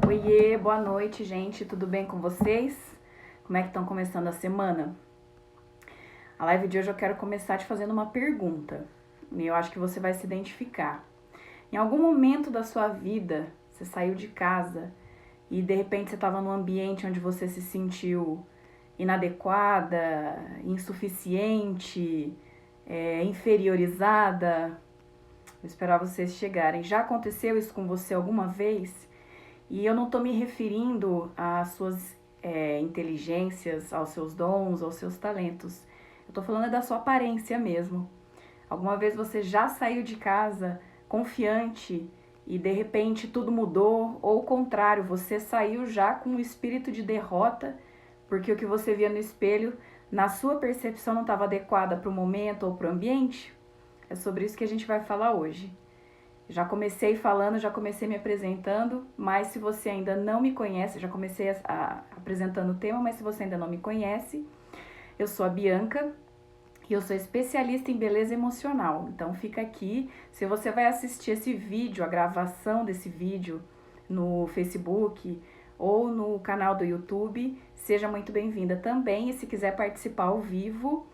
Oiê, boa noite, gente. Tudo bem com vocês? Como é que estão começando a semana? A live de hoje eu quero começar te fazendo uma pergunta. E eu acho que você vai se identificar. Em algum momento da sua vida, você saiu de casa e de repente você estava num ambiente onde você se sentiu inadequada, insuficiente, inferiorizada? Vou esperar vocês chegarem. Já aconteceu isso com você alguma vez? E eu não estou me referindo às suas inteligências, aos seus dons, aos seus talentos. Eu estou falando da sua aparência mesmo. Alguma vez você já saiu de casa confiante e de repente tudo mudou? Ou o contrário, você saiu já com um espírito de derrota porque o que você via no espelho, na sua percepção, não estava adequada para o momento ou para o ambiente? É sobre isso que a gente vai falar hoje. Já comecei falando, já comecei me apresentando, mas se você ainda não me conhece, já comecei apresentando o tema, mas se você ainda não me conhece, eu sou a Bianca e eu sou especialista em beleza emocional. Então fica aqui, se você vai assistir esse vídeo, a gravação desse vídeo no Facebook ou no canal do YouTube, seja muito bem-vinda também. E se quiser participar ao vivo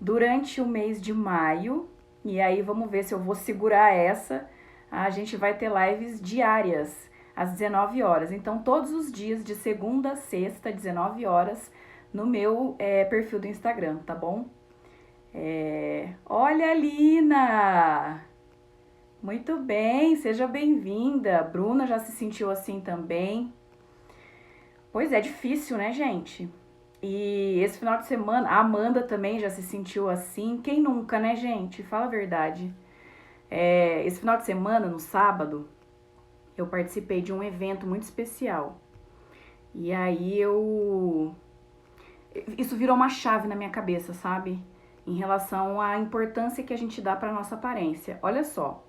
durante o mês de maio, e aí vamos ver se eu vou segurar essa, a gente vai ter lives diárias às 19 horas. Então, todos os dias, de segunda a sexta, 19 horas, no meu perfil do Instagram, tá bom? Olha, Lina! Muito bem, seja bem-vinda. Bruna já se sentiu assim também. Pois é, difícil, né, gente? E esse final de semana, a Amanda também já se sentiu assim. Quem nunca, né, gente? Fala a verdade. Esse final de semana, no sábado, eu participei de um evento muito especial. E aí isso virou uma chave na minha cabeça, sabe? Em relação à importância que a gente dá para nossa aparência. Olha só,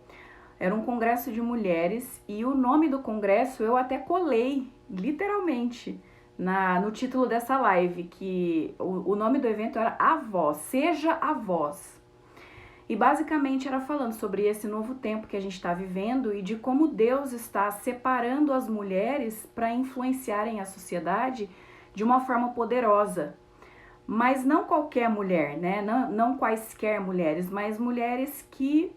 era um congresso de mulheres e o nome do congresso eu até colei, literalmente, no título dessa live, que o nome do evento era A Voz, Seja a Voz. E basicamente era falando sobre esse novo tempo que a gente está vivendo e de como Deus está separando as mulheres para influenciarem a sociedade de uma forma poderosa. Mas não qualquer mulher, né? Não quaisquer mulheres, mas mulheres que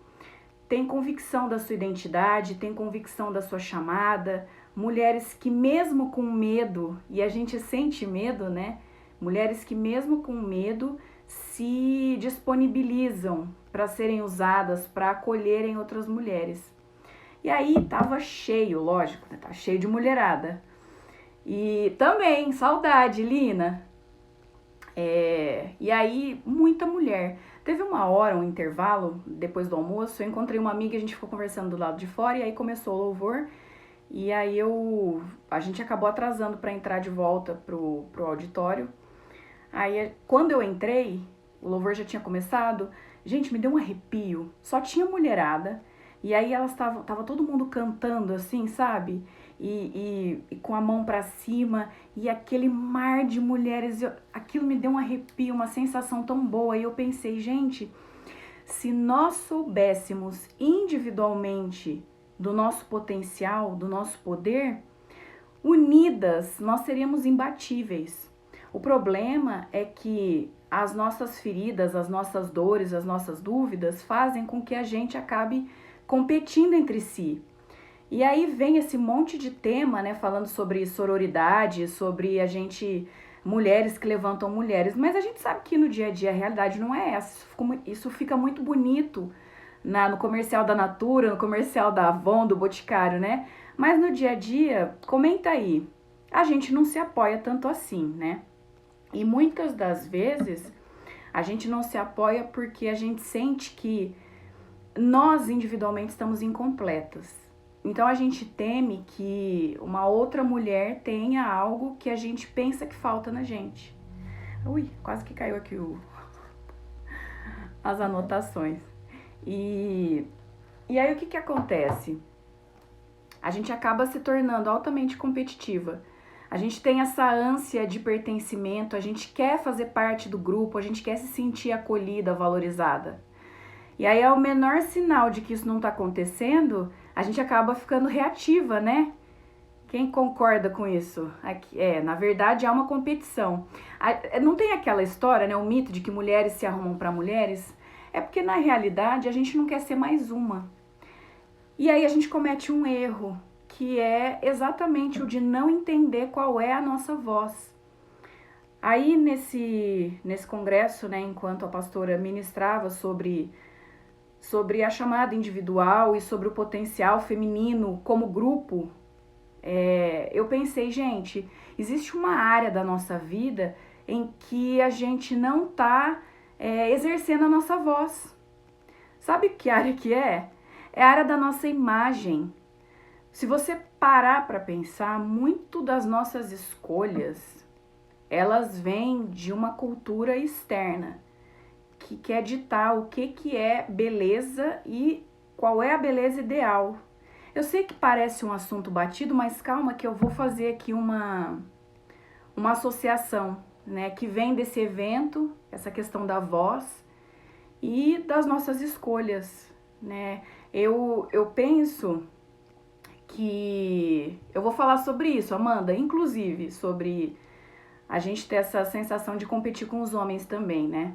têm convicção da sua identidade, têm convicção da sua chamada, mulheres que mesmo com medo, e a gente sente medo, né? Mulheres que mesmo com medo se disponibilizam para serem usadas, para acolherem outras mulheres. E aí tava cheio, lógico, né? Tá cheio de mulherada. E também, saudade, Lina. E aí, muita mulher. Teve uma hora, um intervalo, depois do almoço, eu encontrei uma amiga, a gente ficou conversando do lado de fora, e aí começou o louvor, e aí a gente acabou atrasando para entrar de volta pro auditório. Aí, quando eu entrei, o louvor já tinha começado, gente, me deu um arrepio, só tinha mulherada, e aí tava todo mundo cantando assim, sabe? E com a mão pra cima, e aquele mar de mulheres, aquilo me deu um arrepio, uma sensação tão boa, e eu pensei, gente, se nós soubéssemos individualmente do nosso potencial, do nosso poder, unidas nós seríamos imbatíveis. O problema é que as nossas feridas, as nossas dores, as nossas dúvidas fazem com que a gente acabe competindo entre si. E aí vem esse monte de tema, né, falando sobre sororidade, sobre a gente, mulheres que levantam mulheres, mas a gente sabe que no dia a dia a realidade não é essa. Isso fica muito bonito no comercial da Natura, no comercial da Avon, do Boticário, né? Mas no dia a dia, comenta aí, a gente não se apoia tanto assim, né? E muitas das vezes a gente não se apoia porque a gente sente que nós individualmente estamos incompletas. Então a gente teme que uma outra mulher tenha algo que a gente pensa que falta na gente. Ui, quase que caiu aqui as anotações. E aí o que acontece? A gente acaba se tornando altamente competitiva. A gente tem essa ânsia de pertencimento, a gente quer fazer parte do grupo, a gente quer se sentir acolhida, valorizada. E aí, ao menor sinal de que isso não está acontecendo, a gente acaba ficando reativa, né? Quem concorda com isso? Aqui, na verdade, há uma competição. Não tem aquela história, né, o mito de que mulheres se arrumam para mulheres? É porque, na realidade, a gente não quer ser mais uma. E aí a gente comete um erro, que é exatamente o de não entender qual é a nossa voz. Aí, nesse congresso, né, enquanto a pastora ministrava sobre a chamada individual e sobre o potencial feminino como grupo, eu pensei, gente, existe uma área da nossa vida em que a gente não está exercendo a nossa voz. Sabe que área que é? É a área da nossa imagem. Se você parar para pensar, muito das nossas escolhas, elas vêm de uma cultura externa, que quer ditar o que é beleza e qual é a beleza ideal. Eu sei que parece um assunto batido, mas calma que eu vou fazer aqui uma associação, né, que vem desse evento, essa questão da voz e das nossas escolhas, né? Eu penso que eu vou falar sobre isso, Amanda, inclusive sobre a gente ter essa sensação de competir com os homens também, né?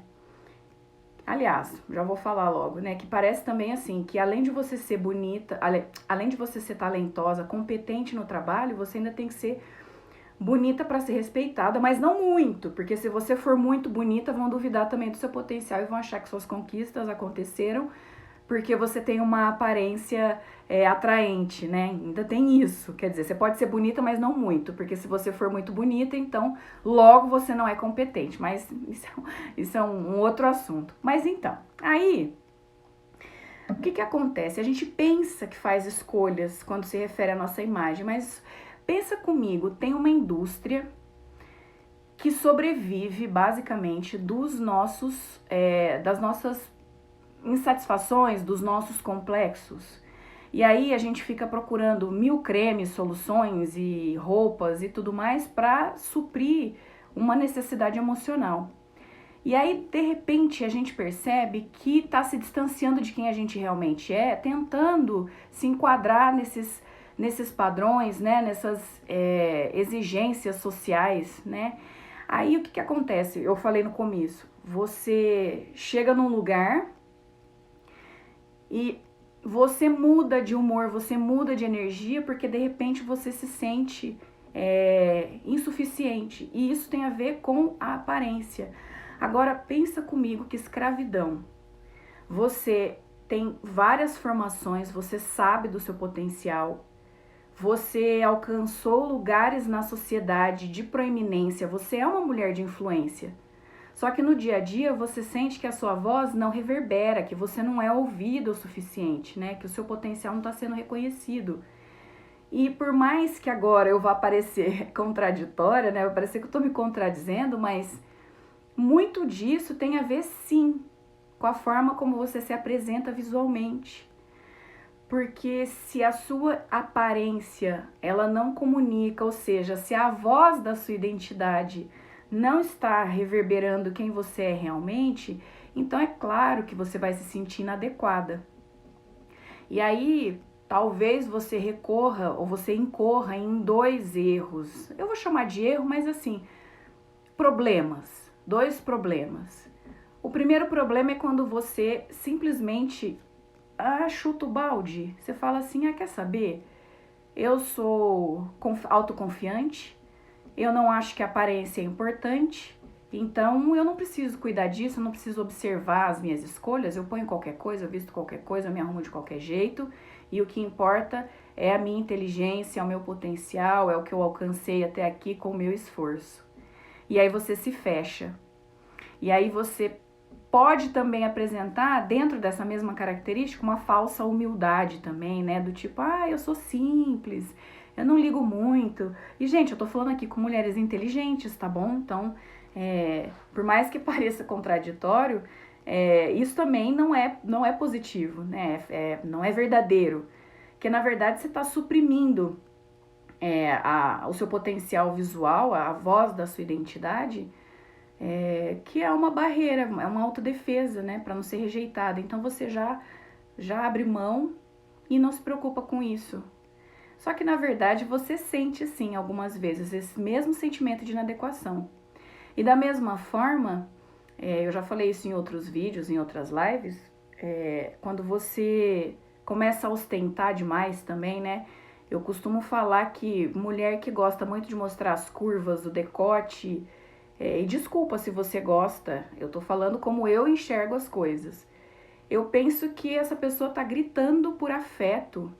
Aliás, já vou falar logo, né? Que parece também assim, que além de você ser bonita, além de você ser talentosa, competente no trabalho, você ainda tem que ser bonita para ser respeitada, mas não muito, porque se você for muito bonita, vão duvidar também do seu potencial e vão achar que suas conquistas aconteceram porque você tem uma aparência atraente, né? Ainda tem isso. Quer dizer, você pode ser bonita, mas não muito, porque se você for muito bonita, então logo você não é competente. Mas isso é um outro assunto. Mas então, aí, o que acontece? A gente pensa que faz escolhas quando se refere à nossa imagem, mas pensa comigo, tem uma indústria que sobrevive basicamente das nossas insatisfações, dos nossos complexos. E aí a gente fica procurando 1000 cremes, soluções e roupas e tudo mais para suprir uma necessidade emocional. E aí, de repente, a gente percebe que está se distanciando de quem a gente realmente é, tentando se enquadrar nesses padrões, né, nessas exigências sociais, né? Aí o que acontece? Eu falei no começo, você chega num lugar e você muda de humor, você muda de energia, porque de repente você se sente insuficiente. E isso tem a ver com a aparência. Agora, pensa comigo que escravidão. Você tem várias formações, você sabe do seu potencial, você alcançou lugares na sociedade de proeminência, você é uma mulher de influência. Só que no dia a dia você sente que a sua voz não reverbera, que você não é ouvido o suficiente, né? Que o seu potencial não está sendo reconhecido. E por mais que agora eu vá parecer contraditória, né? Vai parecer que eu estou me contradizendo, mas muito disso tem a ver sim com a forma como você se apresenta visualmente. Porque se a sua aparência ela não comunica, ou seja, se a voz da sua identidade não está reverberando quem você é realmente, então é claro que você vai se sentir inadequada. E aí, talvez você recorra ou você incorra em 2 erros. Eu vou chamar de erro, mas assim, problemas. 2 problemas. O primeiro problema é quando você simplesmente chuta o balde. Você fala assim, quer saber? Eu sou autoconfiante, eu não acho que a aparência é importante, então eu não preciso cuidar disso, eu não preciso observar as minhas escolhas, eu ponho qualquer coisa, eu visto qualquer coisa, eu me arrumo de qualquer jeito, e o que importa é a minha inteligência, é o meu potencial, é o que eu alcancei até aqui com o meu esforço. E aí você se fecha. E aí você pode também apresentar, dentro dessa mesma característica, uma falsa humildade também, né? Do tipo, eu sou simples, eu não ligo muito. E, gente, eu tô falando aqui com mulheres inteligentes, tá bom? Então, por mais que pareça contraditório, isso também não é positivo, né? Não é verdadeiro. Porque, na verdade, você tá suprimindo o seu potencial visual, a voz da sua identidade, que é uma barreira, é uma autodefesa, né, para não ser rejeitada. Então você já abre mão e não se preocupa com isso. Só que na verdade você sente sim algumas vezes esse mesmo sentimento de inadequação. E da mesma forma, eu já falei isso em outros vídeos, em outras lives, quando você começa a ostentar demais também, né? Eu costumo falar que mulher que gosta muito de mostrar as curvas, o decote, e desculpa se você gosta, eu tô falando como eu enxergo as coisas. Eu penso que essa pessoa tá gritando por afeto,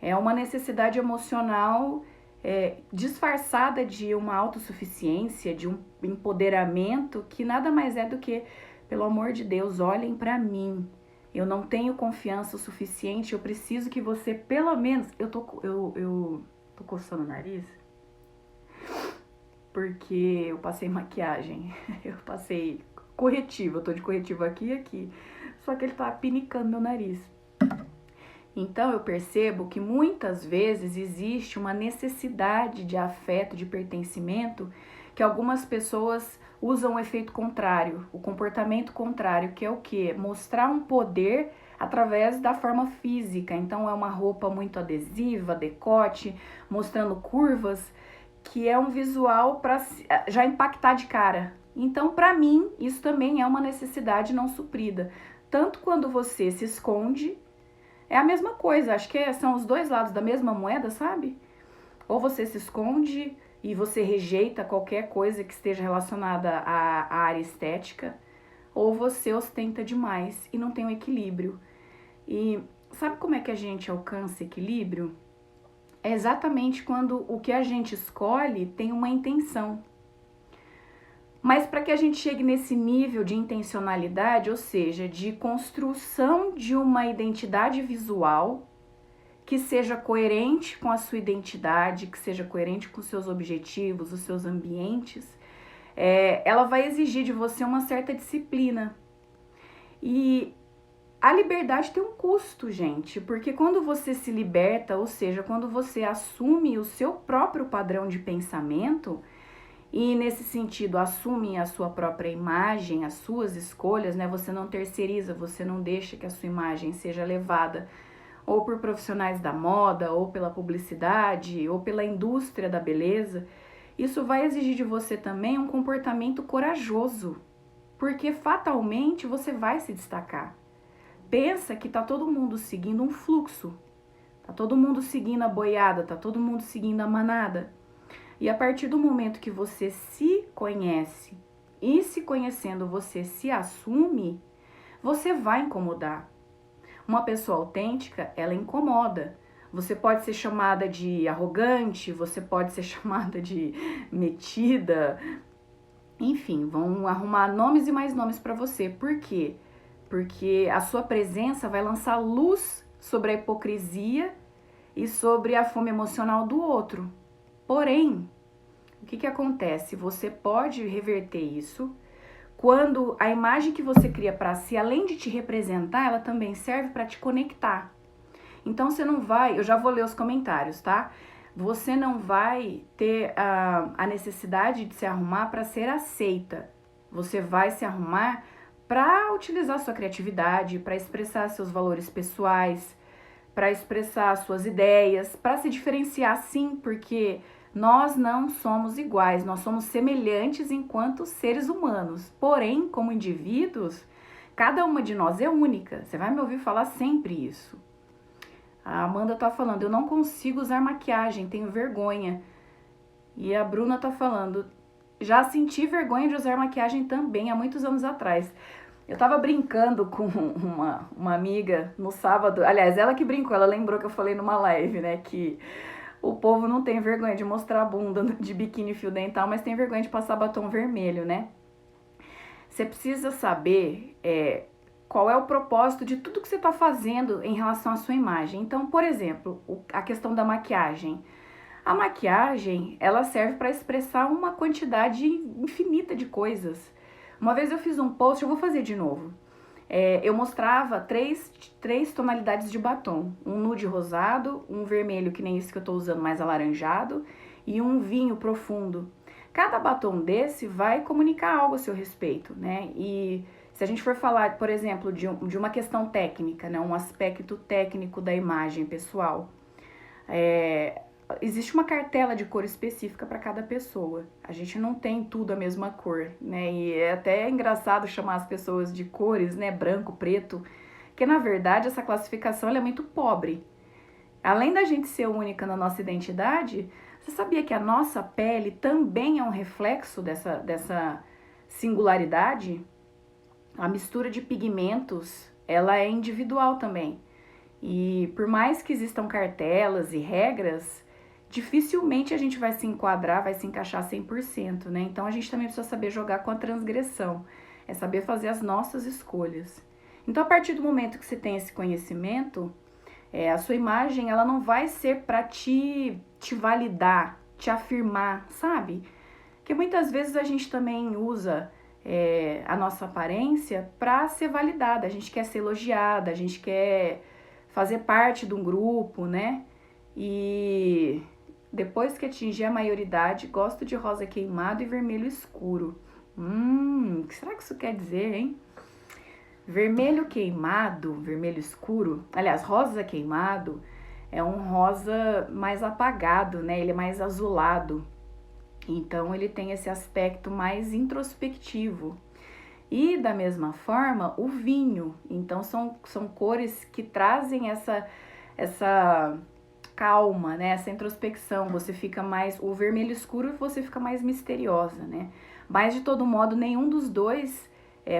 é uma necessidade emocional disfarçada de uma autossuficiência, de um empoderamento que nada mais é do que, pelo amor de Deus, olhem pra mim. Eu não tenho confiança o suficiente, eu preciso que você, pelo menos... Eu tô coçando o nariz porque eu passei maquiagem, eu passei corretivo, eu tô de corretivo aqui e aqui, só que ele tá pinicando meu nariz. Então eu percebo que muitas vezes existe uma necessidade de afeto, de pertencimento, que algumas pessoas usam o efeito contrário, o comportamento contrário, que é o quê? Mostrar um poder através da forma física. Então é uma roupa muito adesiva, decote, mostrando curvas, que é um visual para já impactar de cara. Então, para mim, isso também é uma necessidade não suprida. Tanto quando você se esconde, é a mesma coisa, acho que são os dois lados da mesma moeda, sabe? Ou você se esconde e você rejeita qualquer coisa que esteja relacionada à área estética, ou você ostenta demais e não tem um equilíbrio. E sabe como é que a gente alcança equilíbrio? É exatamente quando o que a gente escolhe tem uma intenção. Mas para que a gente chegue nesse nível de intencionalidade, ou seja, de construção de uma identidade visual que seja coerente com a sua identidade, que seja coerente com os seus objetivos, os seus ambientes, ela vai exigir de você uma certa disciplina. E a liberdade tem um custo, gente, porque quando você se liberta, ou seja, quando você assume o seu próprio padrão de pensamento, e nesse sentido assume a sua própria imagem, as suas escolhas, né? Você não terceiriza, você não deixa que a sua imagem seja levada ou por profissionais da moda, ou pela publicidade, ou pela indústria da beleza. Isso vai exigir de você também um comportamento corajoso, porque fatalmente você vai se destacar. Pensa que tá todo mundo seguindo um fluxo, tá todo mundo seguindo a boiada, tá todo mundo seguindo a manada. E a partir do momento que você se conhece e se conhecendo você se assume, você vai incomodar. Uma pessoa autêntica, ela incomoda. Você pode ser chamada de arrogante, você pode ser chamada de metida, enfim, vão arrumar nomes e mais nomes para você. Por quê? Porque a sua presença vai lançar luz sobre a hipocrisia e sobre a fome emocional do outro. Porém, o que acontece? Você pode reverter isso quando a imagem que você cria para si, além de te representar, ela também serve para te conectar. Então você não vai, eu já vou ler os comentários, tá? Você não vai ter a necessidade de se arrumar para ser aceita. Você vai se arrumar para utilizar sua criatividade, para expressar seus valores pessoais, para expressar suas ideias, para se diferenciar sim, porque nós não somos iguais, nós somos semelhantes enquanto seres humanos. Porém, como indivíduos, cada uma de nós é única. Você vai me ouvir falar sempre isso. A Amanda tá falando, eu não consigo usar maquiagem, tenho vergonha. E a Bruna tá falando, já senti vergonha de usar maquiagem também, há muitos anos atrás. Eu tava brincando com uma amiga no sábado, aliás, ela que brincou, ela lembrou que eu falei numa live, né, que o povo não tem vergonha de mostrar a bunda de biquíni e fio dental, mas tem vergonha de passar batom vermelho, né? Você precisa saber qual é o propósito de tudo que você tá fazendo em relação à sua imagem. Então, por exemplo, a questão da maquiagem. A maquiagem, ela serve para expressar uma quantidade infinita de coisas. Uma vez eu fiz um post, eu vou fazer de novo. Eu mostrava três tonalidades de batom. Um nude rosado, um vermelho, que nem esse que eu tô usando, mais alaranjado, e um vinho profundo. Cada batom desse vai comunicar algo a seu respeito, né? E se a gente for falar, por exemplo, de uma questão técnica, né? Um aspecto técnico da imagem pessoal, existe uma cartela de cor específica para cada pessoa. A gente não tem tudo a mesma cor, né? E é até engraçado chamar as pessoas de cores, né? Branco, preto, que na verdade essa classificação ela é muito pobre. Além da gente ser única na nossa identidade, você sabia que a nossa pele também é um reflexo dessa singularidade? A mistura de pigmentos, ela é individual também. E por mais que existam cartelas e regras, dificilmente a gente vai se enquadrar, vai se encaixar 100%, né? Então a gente também precisa saber jogar com a transgressão, é saber fazer as nossas escolhas. Então a partir do momento que você tem esse conhecimento, a sua imagem ela não vai ser para te validar, te afirmar, sabe? Porque muitas vezes a gente também usa a nossa aparência para ser validada, a gente quer ser elogiada, a gente quer fazer parte de um grupo, né? E depois que atingir a maioridade, gosto de rosa queimado e vermelho escuro. O que será que isso quer dizer, hein? Vermelho queimado, vermelho escuro, aliás, rosa queimado é um rosa mais apagado, né? Ele é mais azulado. Então ele tem esse aspecto mais introspectivo. E da mesma forma, o vinho. Então são cores que trazem essa calma, né? Essa introspecção. Você fica mais... O vermelho escuro você fica mais misteriosa, né? Mas de todo modo, nenhum dos dois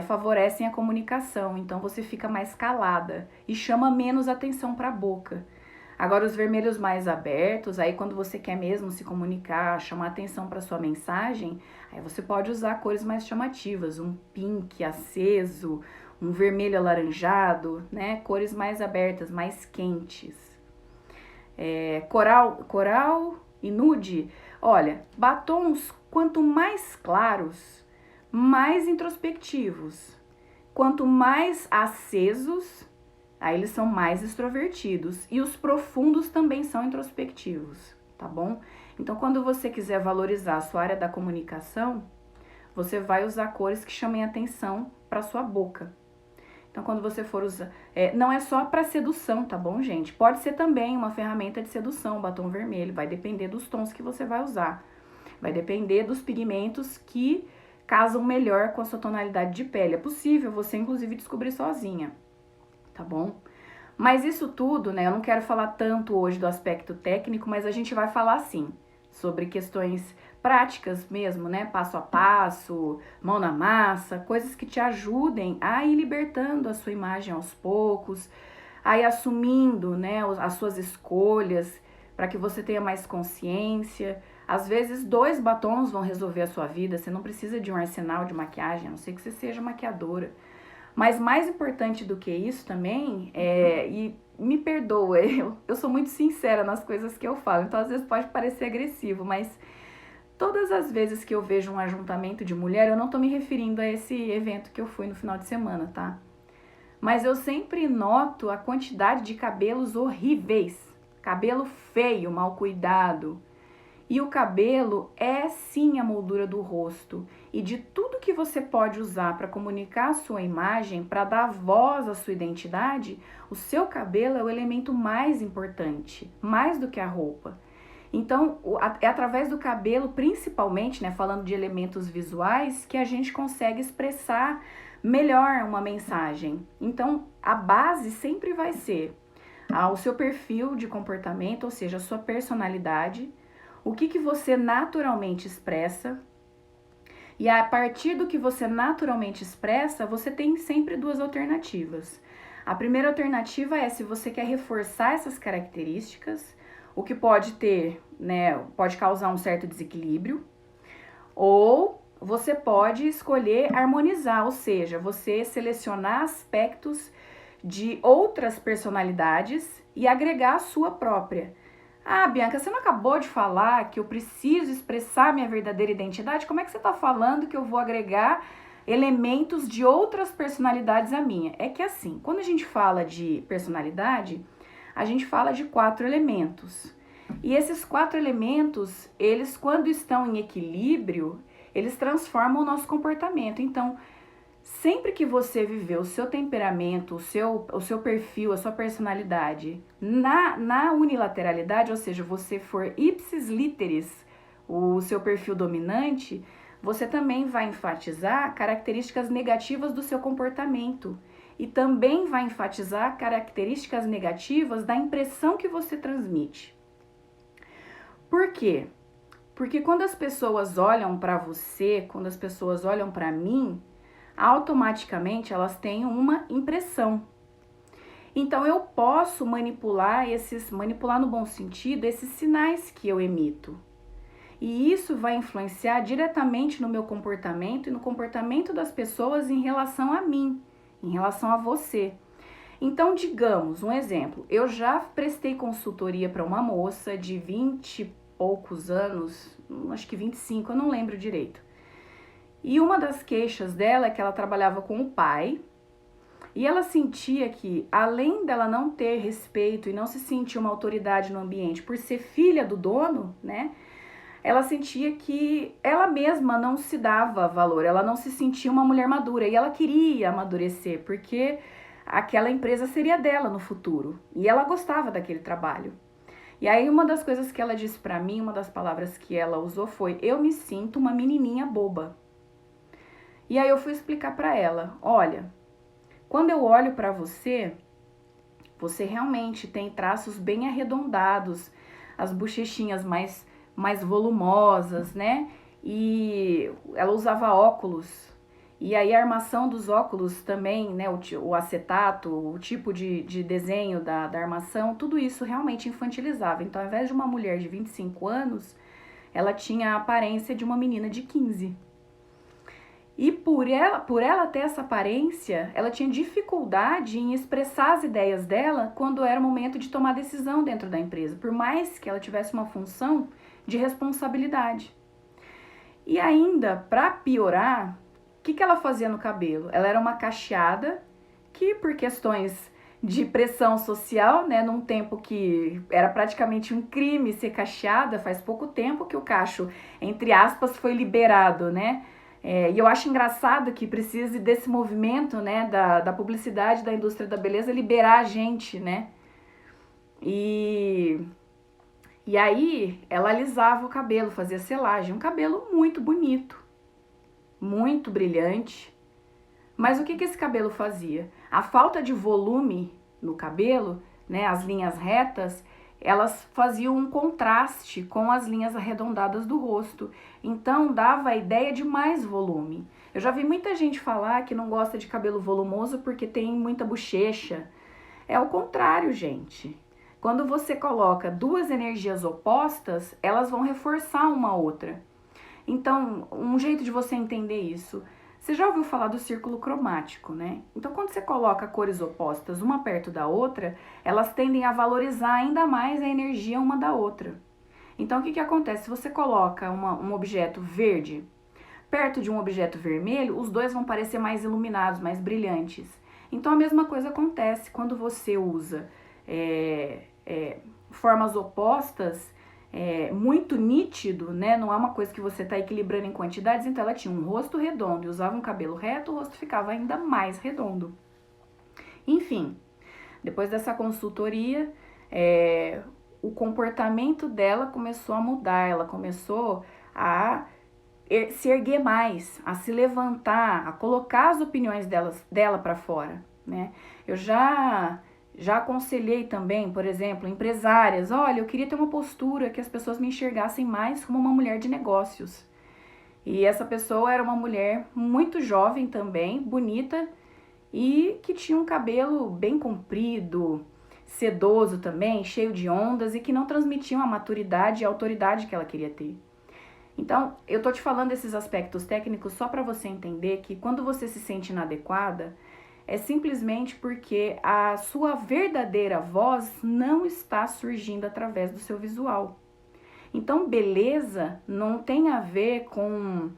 favorecem a comunicação. Então você fica mais calada e chama menos atenção para a boca. Agora os vermelhos mais abertos, aí quando você quer mesmo se comunicar, chamar atenção para sua mensagem, aí você pode usar cores mais chamativas, um pink aceso, um vermelho alaranjado, né? Cores mais abertas, mais quentes. Coral e nude, olha, batons quanto mais claros, mais introspectivos. Quanto mais acesos, aí eles são mais extrovertidos. E os profundos também são introspectivos, tá bom? Então, quando você quiser valorizar a sua área da comunicação, você vai usar cores que chamem atenção para sua boca. Então, quando você for usar... não é só para sedução, tá bom, gente? Pode ser também uma ferramenta de sedução, batom vermelho. Vai depender dos tons que você vai usar. Vai depender dos pigmentos que casam melhor com a sua tonalidade de pele. É possível você, inclusive, descobrir sozinha, tá bom? Mas isso tudo, né, eu não quero falar tanto hoje do aspecto técnico, mas a gente vai falar sim, sobre questões práticas mesmo, né, passo a passo, mão na massa, coisas que te ajudem a ir libertando a sua imagem aos poucos, a ir assumindo, né, as suas escolhas, para que você tenha mais consciência. Às vezes 2 batons vão resolver a sua vida, você não precisa de um arsenal de maquiagem, a não ser que você seja maquiadora. Mas mais importante do que isso também, e me perdoa, eu sou muito sincera nas coisas que eu falo, então às vezes pode parecer agressivo, mas todas as vezes que eu vejo um ajuntamento de mulher, eu não tô me referindo a esse evento que eu fui no final de semana, tá? Mas eu sempre noto a quantidade de cabelos horríveis, cabelo feio, mal cuidado. E o cabelo é sim a moldura do rosto. E de tudo que você pode usar para comunicar a sua imagem, para dar voz à sua identidade, o seu cabelo é o elemento mais importante, mais do que a roupa. Então, é através do cabelo, principalmente, né, falando de elementos visuais, que a gente consegue expressar melhor uma mensagem. Então, a base sempre vai ser o seu perfil de comportamento, ou seja, a sua personalidade, o que você naturalmente expressa, e a partir do que você naturalmente expressa, você tem sempre 2 alternativas. A primeira alternativa é se você quer reforçar essas características, o que pode ter, né, pode causar um certo desequilíbrio, ou você pode escolher harmonizar, ou seja, você selecionar aspectos de outras personalidades e agregar a sua própria. Ah, Bianca, você não acabou de falar que eu preciso expressar minha verdadeira identidade? Como é que você está falando que eu vou agregar elementos de outras personalidades à minha? É que assim, quando a gente fala de personalidade, a gente fala de 4 elementos. E esses 4 elementos, eles quando estão em equilíbrio, eles transformam o nosso comportamento. Então, Sempre que você viver o seu temperamento, o seu perfil, a sua personalidade na unilateralidade, ou seja, você for ipsis literis, o seu perfil dominante, você também vai enfatizar características negativas do seu comportamento e também vai enfatizar características negativas da impressão que você transmite. Por quê? Porque quando as pessoas olham para você, quando as pessoas olham para mim, automaticamente elas têm uma impressão. Então eu posso manipular no bom sentido, esses sinais que eu emito. E isso vai influenciar diretamente no meu comportamento e no comportamento das pessoas em relação a mim, em relação a você. Então, digamos, um exemplo, eu já prestei consultoria para uma moça de 20 e poucos anos, acho que 25, eu não lembro direito. E uma das queixas dela é que ela trabalhava com o pai e ela sentia que, além dela não ter respeito e não se sentir uma autoridade no ambiente por ser filha do dono, né? Ela sentia que ela mesma não se dava valor, ela não se sentia uma mulher madura e ela queria amadurecer porque aquela empresa seria dela no futuro e ela gostava daquele trabalho. E aí uma das coisas que ela disse pra mim, uma das palavras que ela usou foi: eu me sinto uma menininha boba. E aí eu fui explicar pra ela: olha, quando eu olho pra você, você realmente tem traços bem arredondados, as bochechinhas mais volumosas, né? E ela usava óculos. E aí a armação dos óculos também, né? O acetato, o tipo de desenho da armação, tudo isso realmente infantilizava. Então, ao invés de uma mulher de 25 anos, ela tinha a aparência de uma menina de 15. E por ela ter essa aparência, ela tinha dificuldade em expressar as ideias dela quando era o momento de tomar decisão dentro da empresa, por mais que ela tivesse uma função de responsabilidade. E ainda, para piorar, o que ela fazia no cabelo? Ela era uma cacheada que, por questões de pressão social, né, num tempo que era praticamente um crime ser cacheada, faz pouco tempo que o cacho, entre aspas, foi liberado, né? E eu acho engraçado que precise desse movimento, né, da publicidade, da indústria da beleza, liberar a gente, né? E aí ela alisava o cabelo, fazia selagem, um cabelo muito bonito, muito brilhante. Mas o que esse cabelo fazia? A falta de volume no cabelo, né, as linhas retas, elas faziam um contraste com as linhas arredondadas do rosto. Então, dava a ideia de mais volume. Eu já vi muita gente falar que não gosta de cabelo volumoso porque tem muita bochecha. É o contrário, gente. Quando você coloca duas energias opostas, elas vão reforçar uma outra. Então, um jeito de você entender isso, você já ouviu falar do círculo cromático, né? Então, quando você coloca cores opostas uma perto da outra, elas tendem a valorizar ainda mais a energia uma da outra. Então, o que acontece? Se você coloca um objeto verde perto de um objeto vermelho, os dois vão parecer mais iluminados, mais brilhantes. Então, a mesma coisa acontece quando você usa formas opostas, muito nítido, né? Não é uma coisa que você está equilibrando em quantidades. Então ela tinha um rosto redondo e usava um cabelo reto, o rosto ficava ainda mais redondo. Enfim, depois dessa consultoria, o comportamento dela começou a mudar, ela começou a se erguer mais, a se levantar, a colocar as opiniões dela para fora, né? Eu já aconselhei também, por exemplo, empresárias: olha, eu queria ter uma postura que as pessoas me enxergassem mais como uma mulher de negócios. E essa pessoa era uma mulher muito jovem também, bonita, e que tinha um cabelo bem comprido, sedoso também, cheio de ondas, e que não transmitia a maturidade e a autoridade que ela queria ter. Então, eu tô te falando desses aspectos técnicos só para você entender que quando você se sente inadequada, é simplesmente porque a sua verdadeira voz não está surgindo através do seu visual. Então, beleza não tem a ver com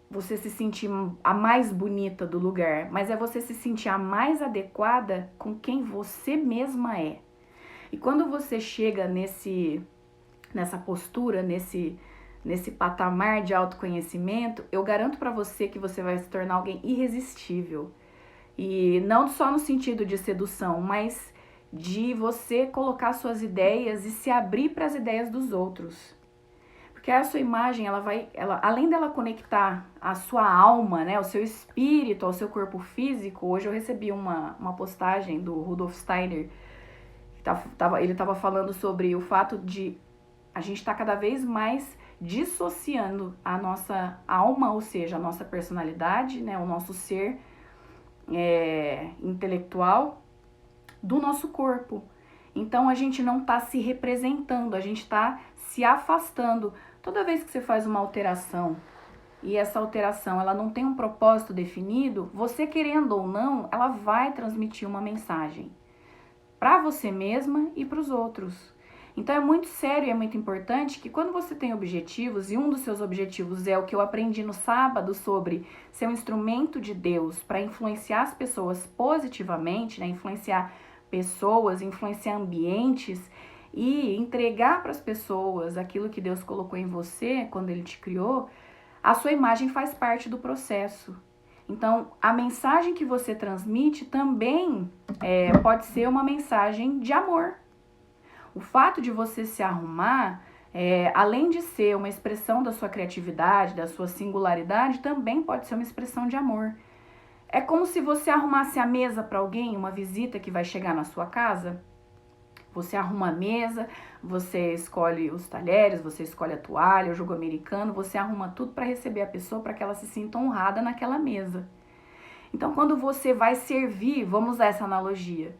você se sentir a mais bonita do lugar, mas é você se sentir a mais adequada com quem você mesma é. E quando você chega nessa postura, nesse patamar de autoconhecimento, eu garanto para você que você vai se tornar alguém irresistível. E não só no sentido de sedução, mas de você colocar suas ideias e se abrir para as ideias dos outros. Porque a sua imagem, além dela conectar a sua alma, né, o seu espírito ao seu corpo físico, hoje eu recebi uma postagem do Rudolf Steiner, ele estava falando sobre o fato de a gente estar cada vez mais dissociando a nossa alma, ou seja, a nossa personalidade, né, o nosso ser intelectual, do nosso corpo. Então a gente não está se representando, a gente está se afastando. Toda vez que você faz uma alteração e essa alteração ela não tem um propósito definido, você querendo ou não, ela vai transmitir uma mensagem para você mesma e para os outros. Então é muito sério e é muito importante que quando você tem objetivos, e um dos seus objetivos é o que eu aprendi no sábado sobre ser um instrumento de Deus para influenciar as pessoas positivamente, né? Influenciar pessoas, influenciar ambientes e entregar para as pessoas aquilo que Deus colocou em você quando Ele te criou, a sua imagem faz parte do processo. Então, a mensagem que você transmite também pode ser uma mensagem de amor. O fato de você se arrumar, além de ser uma expressão da sua criatividade, da sua singularidade, também pode ser uma expressão de amor. É como se você arrumasse a mesa para alguém, uma visita que vai chegar na sua casa. Você arruma a mesa, você escolhe os talheres, você escolhe a toalha, o jogo americano, você arruma tudo para receber a pessoa, para que ela se sinta honrada naquela mesa. Então, quando você vai servir, vamos usar essa analogia,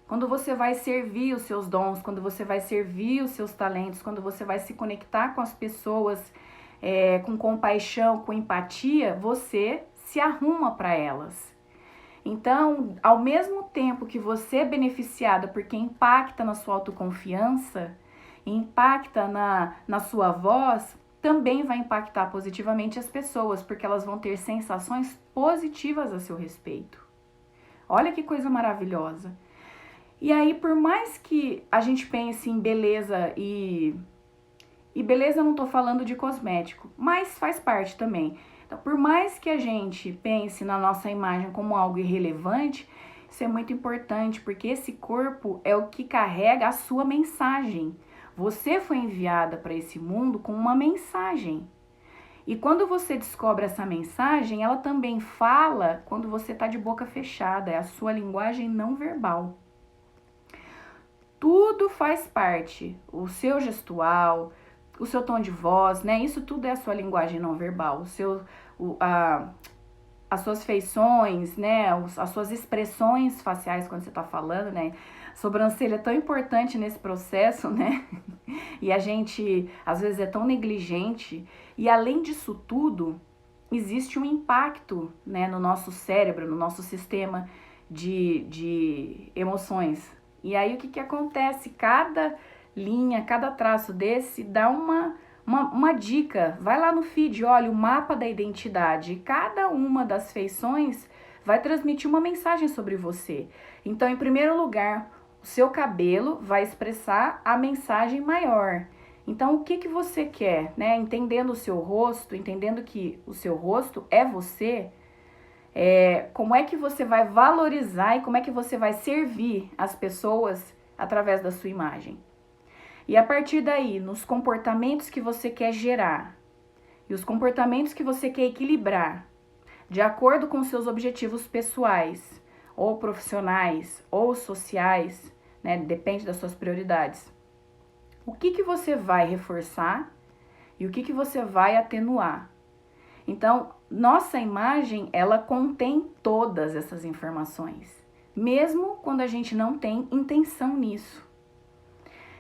quando você vai servir os seus dons, quando você vai servir os seus talentos, quando você vai se conectar com as pessoas com compaixão, com empatia, você se arruma para elas. Então, ao mesmo tempo que você é beneficiada porque impacta na sua autoconfiança, impacta na sua voz, também vai impactar positivamente as pessoas, porque elas vão ter sensações positivas a seu respeito. Olha que coisa maravilhosa. E aí, por mais que a gente pense em beleza e beleza, eu não estou falando de cosmético, mas faz parte também. Então, por mais que a gente pense na nossa imagem como algo irrelevante, isso é muito importante, porque esse corpo é o que carrega a sua mensagem. Você foi enviada para esse mundo com uma mensagem. E quando você descobre essa mensagem, ela também fala quando você está de boca fechada, é a sua linguagem não verbal. Tudo faz parte, o seu gestual, o seu tom de voz, né? Isso tudo é a sua linguagem não verbal, as suas feições, né? As suas expressões faciais quando você tá falando, né? Sobrancelha é tão importante nesse processo, né? E a gente, às vezes, é tão negligente. E além disso tudo, existe um impacto, né? No nosso cérebro, no nosso sistema de emoções. E aí, o que acontece? Cada linha, cada traço desse dá uma dica. Vai lá no feed, olha o mapa da identidade. Cada uma das feições vai transmitir uma mensagem sobre você. Então, em primeiro lugar, o seu cabelo vai expressar a mensagem maior. Então, o que você quer, né? Entendendo o seu rosto, entendendo que o seu rosto é você, como é que você vai valorizar e como é que você vai servir as pessoas através da sua imagem. E a partir daí, nos comportamentos que você quer gerar e os comportamentos que você quer equilibrar, de acordo com seus objetivos pessoais, ou profissionais, ou sociais, né? Depende das suas prioridades. O que você vai reforçar e o que você vai atenuar. Então, nossa imagem, ela contém todas essas informações, mesmo quando a gente não tem intenção nisso.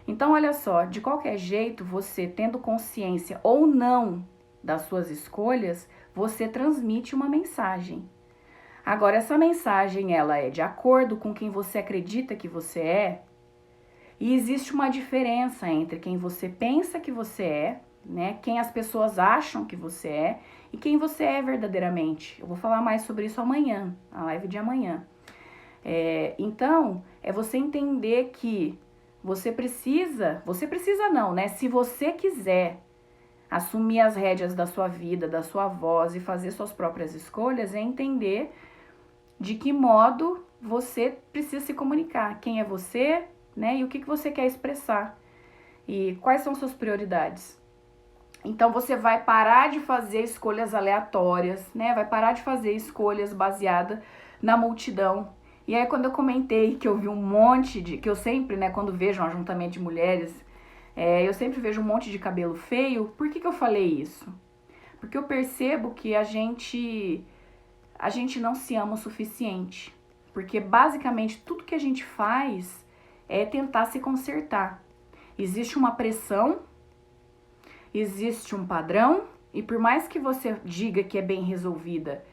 Então, olha só, de qualquer jeito, você tendo consciência ou não das suas escolhas, você transmite uma mensagem. Agora, essa mensagem, ela é de acordo com quem você acredita que você é, e existe uma diferença entre quem você pensa que você é, né? Quem as pessoas acham que você é e quem você é verdadeiramente. Eu vou falar mais sobre isso amanhã, na live de amanhã. Então, é você entender que você precisa não, né? Se você quiser Assumir as rédeas da sua vida, da sua voz e fazer suas próprias escolhas é entender de que modo você precisa se comunicar, quem é você, né, e o que você quer expressar e quais são suas prioridades. Então você vai parar de fazer escolhas aleatórias, né, vai parar de fazer escolhas baseadas na multidão. E aí quando eu comentei que eu vi um monte de, que eu sempre, né, quando vejo um ajuntamento de mulheres, eu sempre vejo um monte de cabelo feio, por que eu falei isso? Porque eu percebo que a gente não se ama o suficiente. Porque basicamente tudo que a gente faz é tentar se consertar. Existe uma pressão, existe um padrão, e por mais que você diga que é bem resolvida,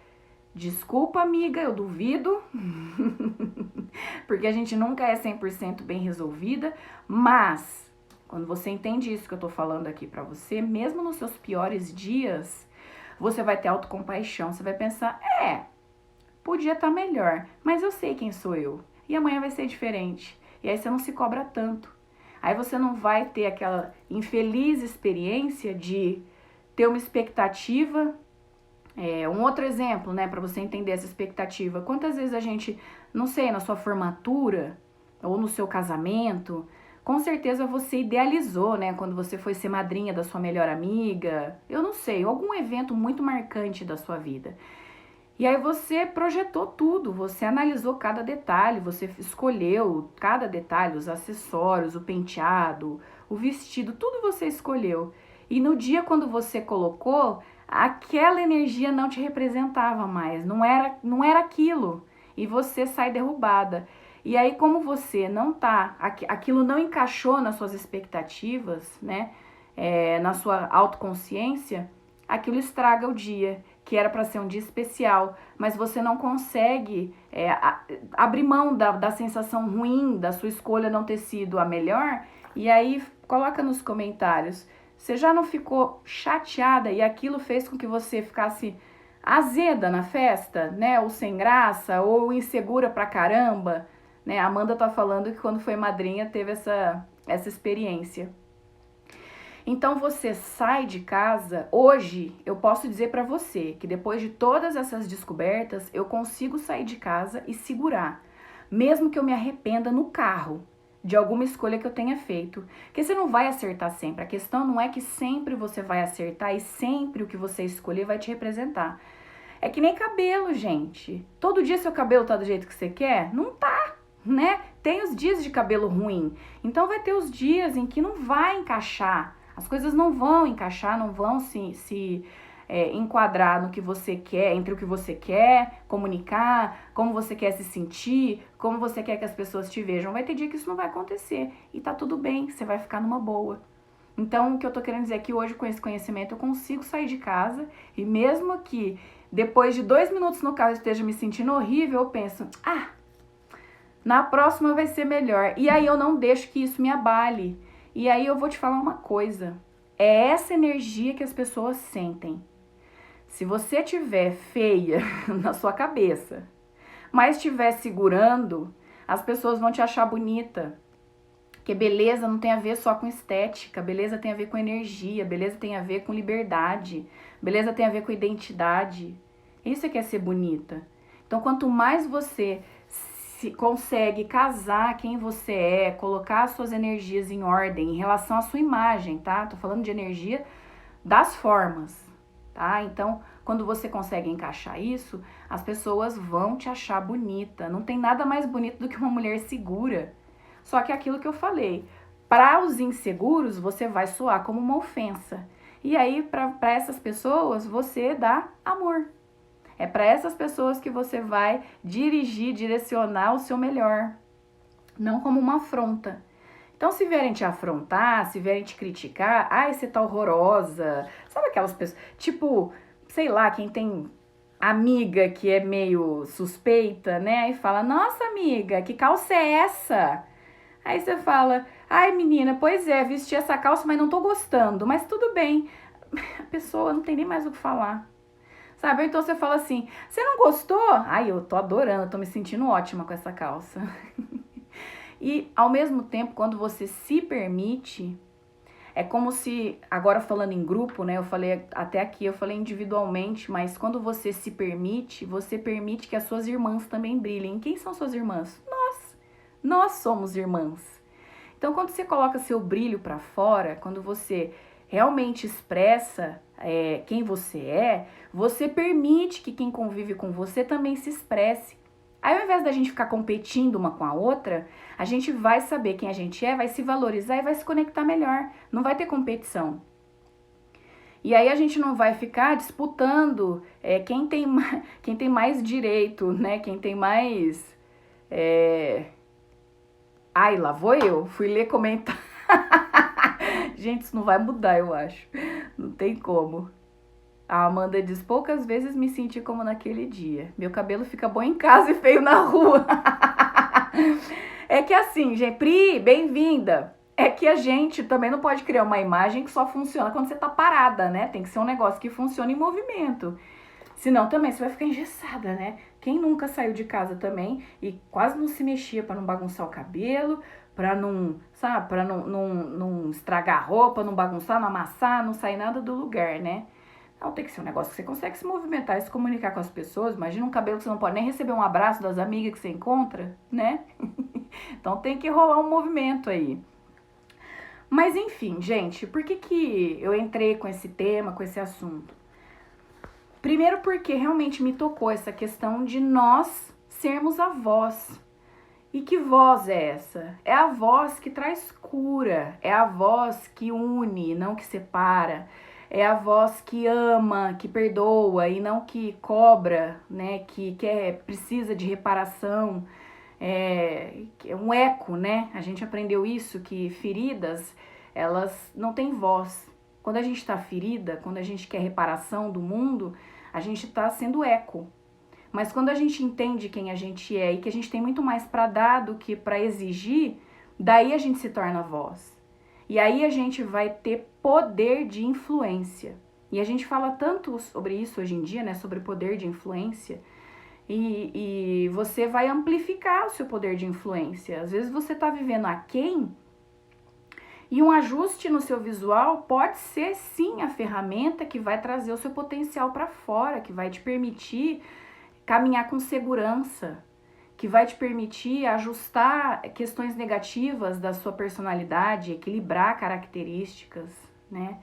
desculpa, amiga, eu duvido, porque a gente nunca é 100% bem resolvida, mas quando você entende isso que eu tô falando aqui pra você, mesmo nos seus piores dias, você vai ter autocompaixão, você vai pensar, podia estar melhor, mas eu sei quem sou eu, e amanhã vai ser diferente, e aí você não se cobra tanto. Aí você não vai ter aquela infeliz experiência de ter uma expectativa. Um outro exemplo, né, para você entender essa expectativa. Quantas vezes a gente, não sei, na sua formatura ou no seu casamento, com certeza você idealizou, né, quando você foi ser madrinha da sua melhor amiga, eu não sei, algum evento muito marcante da sua vida. E aí você projetou tudo, você analisou cada detalhe, você escolheu cada detalhe, os acessórios, o penteado, o vestido, tudo você escolheu. E no dia quando você colocou, aquela energia não te representava mais, não era aquilo. E você sai derrubada. E aí como você não tá, aquilo não encaixou nas suas expectativas, né, na sua autoconsciência, aquilo estraga o dia, que era para ser um dia especial, mas você não consegue abrir mão da sensação ruim da sua escolha não ter sido a melhor, e aí coloca nos comentários, você já não ficou chateada e aquilo fez com que você ficasse azeda na festa, né, ou sem graça, ou insegura pra caramba, né? A Amanda tá falando que quando foi madrinha teve essa experiência. Então você sai de casa, hoje eu posso dizer pra você que depois de todas essas descobertas, eu consigo sair de casa e segurar, mesmo que eu me arrependa no carro de alguma escolha que eu tenha feito, porque você não vai acertar sempre, a questão não é que sempre você vai acertar e sempre o que você escolher vai te representar. É que nem cabelo, gente, todo dia seu cabelo tá do jeito que você quer? Não tá, né? Tem os dias de cabelo ruim, então vai ter os dias em que não vai encaixar. As coisas não vão encaixar, não vão se enquadrar no que você quer, entre o que você quer comunicar, como você quer se sentir, como você quer que as pessoas te vejam. Vai ter dia que isso não vai acontecer e tá tudo bem, você vai ficar numa boa. Então, o que eu tô querendo dizer é que hoje, com esse conhecimento, eu consigo sair de casa e mesmo que depois de 2 minutos no carro eu esteja me sentindo horrível, eu penso, na próxima vai ser melhor. E aí eu não deixo que isso me abale. E aí eu vou te falar uma coisa, é essa energia que as pessoas sentem. Se você tiver feia na sua cabeça, mas estiver segurando, as pessoas vão te achar bonita. Porque beleza não tem a ver só com estética, beleza tem a ver com energia, beleza tem a ver com liberdade, beleza tem a ver com identidade. Isso é que é ser bonita. Então quanto mais você consegue casar quem você é, colocar as suas energias em ordem em relação à sua imagem, tá? Tô falando de energia das formas, tá? Então, quando você consegue encaixar isso, as pessoas vão te achar bonita. Não tem nada mais bonito do que uma mulher segura. Só que aquilo que eu falei, para os inseguros, você vai soar como uma ofensa. E aí, para essas pessoas, você dá amor. É para essas pessoas que você vai direcionar o seu melhor, não como uma afronta. Então, se vierem te afrontar, se vierem te criticar, você tá horrorosa, sabe aquelas pessoas, tipo, sei lá, quem tem amiga que é meio suspeita, né? Aí fala, nossa amiga, que calça é essa? Aí você fala, menina, pois é, vesti essa calça, mas não tô gostando, mas tudo bem. A pessoa não tem nem mais o que falar. Sabe? Então você fala assim, você não gostou? Eu tô adorando, tô me sentindo ótima com essa calça. E ao mesmo tempo, quando você se permite, É como se, agora falando em grupo, né? Eu falei até aqui, eu falei individualmente, mas quando você se permite, você permite que as suas irmãs também brilhem. Quem são suas irmãs? Nós somos irmãs. Então, quando você coloca seu brilho para fora, quando você realmente expressa quem você permite que quem convive com você também se expresse. Aí, ao invés da gente ficar competindo uma com a outra, a gente vai saber quem a gente vai se valorizar e vai se conectar melhor. Não vai ter competição. E aí a gente não vai ficar disputando quem tem mais direito, né? Quem tem mais... Ai, lá vou eu. Fui ler comentário. Gente, isso não vai mudar, eu acho. Não tem como. A Amanda diz, poucas vezes me senti como naquele dia. Meu cabelo fica bom em casa e feio na rua. É que assim, gente, Pri, bem-vinda. É que a gente também não pode criar uma imagem que só funciona quando você tá parada, né? Tem que ser um negócio que funciona em movimento. Senão também você vai ficar engessada, né? Quem nunca saiu de casa também e quase não se mexia pra não bagunçar o cabelo, pra não, sabe, pra não estragar a roupa, não bagunçar, não amassar, não sair nada do lugar, né? Então tem que ser um negócio que você consegue se movimentar e se comunicar com as pessoas. Imagina um cabelo que você não pode nem receber um abraço das amigas que você encontra, né? Então tem que rolar um movimento aí. Mas enfim, gente, por que eu entrei com esse tema, com esse assunto? Primeiro porque realmente me tocou essa questão de nós sermos a voz. E que voz é essa? É a voz que traz cura, é a voz que une, não que separa. É a voz que ama, que perdoa e não que cobra, né? Que precisa de reparação. É um eco, né? A gente aprendeu isso, que feridas, elas não têm voz. Quando a gente está ferida, quando a gente quer reparação do mundo, a gente está sendo eco. Mas quando a gente entende quem a gente é e que a gente tem muito mais para dar do que para exigir, daí a gente se torna voz. E aí a gente vai ter poder de influência. E a gente fala tanto sobre isso hoje em dia, né? Sobre poder de influência. E você vai amplificar o seu poder de influência. Às vezes você está vivendo aquém, e um ajuste no seu visual pode ser sim a ferramenta que vai trazer o seu potencial para fora, que vai te permitir caminhar com segurança, que vai te permitir ajustar questões negativas da sua personalidade, equilibrar características, né?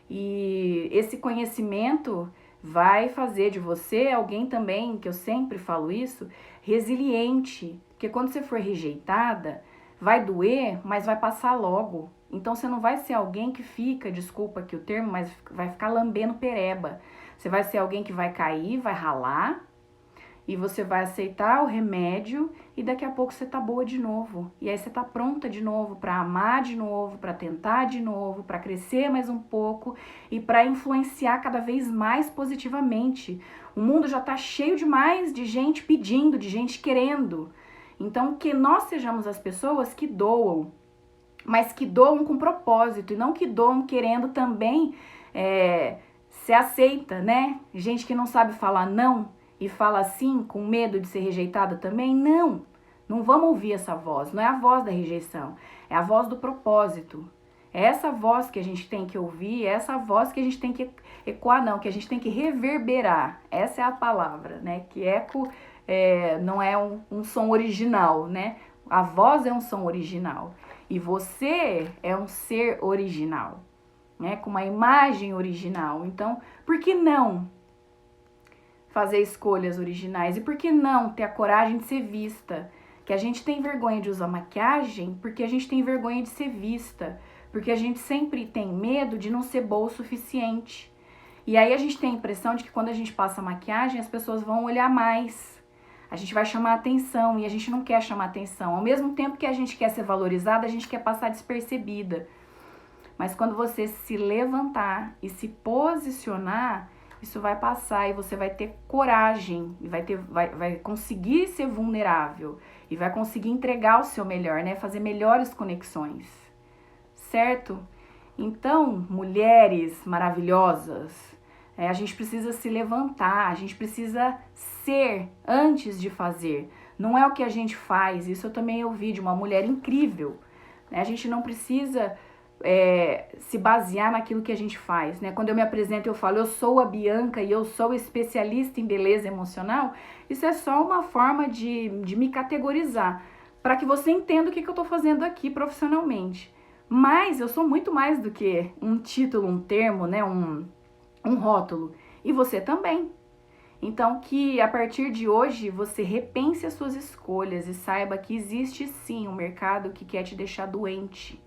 E esse conhecimento vai fazer de você alguém também, que eu sempre falo isso, resiliente. Porque quando você for rejeitada, vai doer, mas vai passar logo. Então você não vai ser alguém que fica, desculpa aqui o termo, mas vai ficar lambendo pereba. Você vai ser alguém que vai cair, vai ralar, e você vai aceitar o remédio e daqui a pouco você tá boa de novo. E aí você tá pronta de novo para amar de novo, para tentar de novo, para crescer mais um pouco e para influenciar cada vez mais positivamente. O mundo já tá cheio demais de gente pedindo, de gente querendo. Então que nós sejamos as pessoas que doam, mas que doam com propósito e não que doam querendo também ser aceita, né? Gente que não sabe falar não e fala assim com medo de ser rejeitada também, não vamos ouvir essa voz, não é a voz da rejeição, é a voz do propósito, é essa voz que a gente tem que ouvir, é essa voz que a gente tem que ecoar, não, que a gente tem que reverberar, essa é a palavra, né, que eco não é um som original, né, a voz é um som original, e você é um ser original, né, com uma imagem original, então, por que não fazer escolhas originais? E por que não ter a coragem de ser vista? Que a gente tem vergonha de usar maquiagem porque a gente tem vergonha de ser vista, porque a gente sempre tem medo de não ser boa o suficiente. E aí a gente tem a impressão de que quando a gente passa maquiagem, as pessoas vão olhar mais. A gente vai chamar atenção e a gente não quer chamar atenção. Ao mesmo tempo que a gente quer ser valorizada, a gente quer passar despercebida. Mas quando você se levantar e se posicionar, isso vai passar e você vai ter coragem, e vai conseguir ser vulnerável e vai conseguir entregar o seu melhor, né? Fazer melhores conexões, certo? Então, mulheres maravilhosas, a gente precisa se levantar, a gente precisa ser antes de fazer. Não é o que a gente faz, isso eu também ouvi de uma mulher incrível, né? A gente não precisa se basear naquilo que a gente faz, né? Quando eu me apresento, eu falo, eu sou a Bianca e eu sou especialista em beleza emocional. Isso é só uma forma de me categorizar, para que você entenda o que eu tô fazendo aqui profissionalmente. Mas eu sou muito mais do que um título, um termo, né? Um rótulo. E você também. Então, que a partir de hoje você repense as suas escolhas e saiba que existe sim um mercado que quer te deixar doente.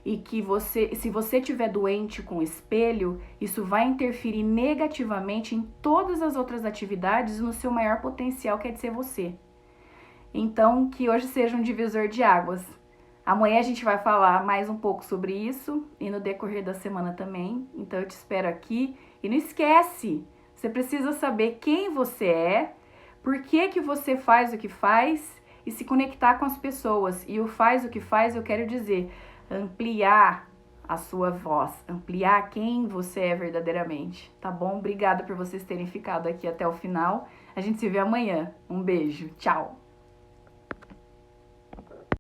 E que se você estiver doente com o espelho, isso vai interferir negativamente em todas as outras atividades no seu maior potencial, que é de ser você. Então, que hoje seja um divisor de águas. Amanhã a gente vai falar mais um pouco sobre isso e no decorrer da semana também. Então, eu te espero aqui. E não esquece, você precisa saber quem você é, por que você faz o que faz e se conectar com as pessoas. E o faz o que faz, eu quero dizer, ampliar a sua voz, ampliar quem você é verdadeiramente, tá bom? Obrigada por vocês terem ficado aqui até o final. A gente se vê amanhã. Um beijo, tchau!